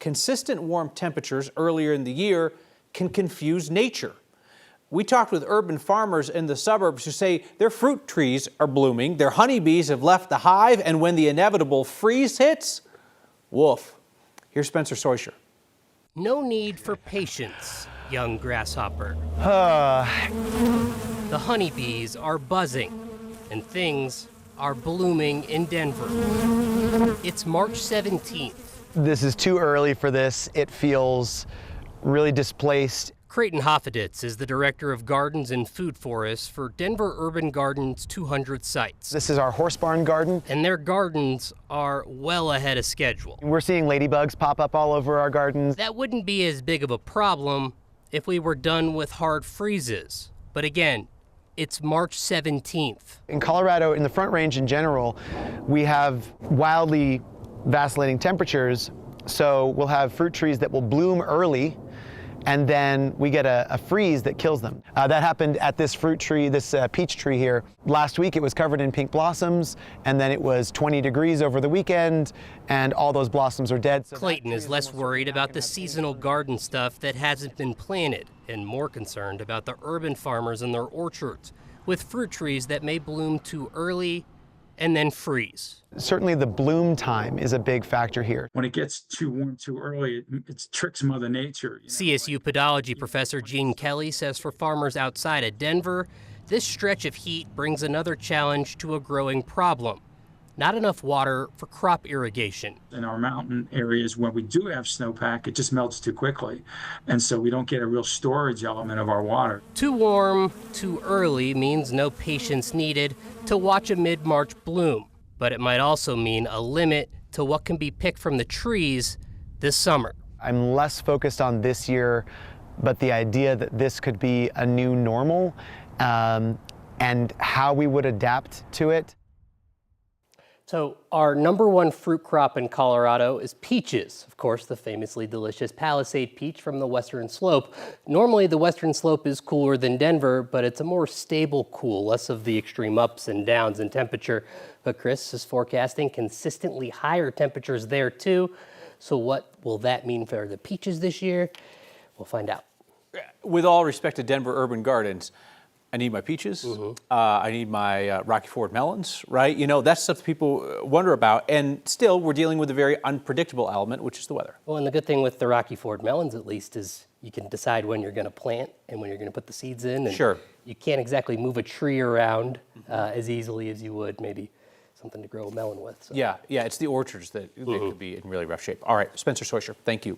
consistent warm temperatures earlier in the year can confuse nature. We talked with urban farmers in the suburbs who say their fruit trees are blooming, their honeybees have left the hive, and when the inevitable freeze hits, woof. Here's Spencer Soisher. No need for patience, young grasshopper. The honeybees are buzzing, and things are blooming in Denver. It's March 17th. This is too early for this. It feels really displaced. Creighton Hoffeditz is the director of gardens and food forests for Denver Urban Gardens' 200 sites. This is our horse barn garden. And their gardens are well ahead of schedule. We're seeing ladybugs pop up all over our gardens. That wouldn't be as big of a problem if we were done with hard freezes. But again, it's March 17th. In Colorado, in the Front Range in general, we have wildly vacillating temperatures. So we'll have fruit trees that will bloom early, and then we get a freeze that kills them. That happened at this fruit tree, this peach tree here. Last week it was covered in pink blossoms, and then it was 20 degrees over the weekend, and all those blossoms are dead. So Clayton is less worried about the seasonal garden stuff that hasn't been planted, and more concerned about the urban farmers and their orchards, with fruit trees that may bloom too early and then freeze. Certainly the bloom time is a big factor here. When it gets too warm too early, it tricks Mother Nature. CSU podology professor Gene Kelly says for farmers outside of Denver, this stretch of heat brings another challenge to a growing problem. Not enough water for crop irrigation. In our mountain areas, when we do have snowpack, it just melts too quickly. And so we don't get a real storage element of our water. Too warm, too early means no patience needed to watch a mid-March bloom. But it might also mean a limit to what can be picked from the trees this summer. I'm less focused on this year, but the idea that this could be a new normal and how we would adapt to it. So our number one fruit crop in Colorado is peaches. Of course, the famously delicious Palisade peach from the Western Slope. Normally, the Western Slope is cooler than Denver, but it's a more stable cool, less of the extreme ups and downs in temperature. But Chris is forecasting consistently higher temperatures there too. So what will that mean for the peaches this year? We'll find out. With all respect to Denver Urban Gardens, I need my peaches. I need my Rocky Ford melons, right? You know, that's stuff that people wonder about. And still, we're dealing with a very unpredictable element, which is the weather. Well, and the good thing with the Rocky Ford melons, at least, is you can decide when you're going to plant and when you're going to put the seeds in. And sure. You can't exactly move a tree around as easily as you would maybe something to grow a melon with. So. Yeah, it's the orchards that could be in really rough shape. All right, Spencer Soisher, thank you.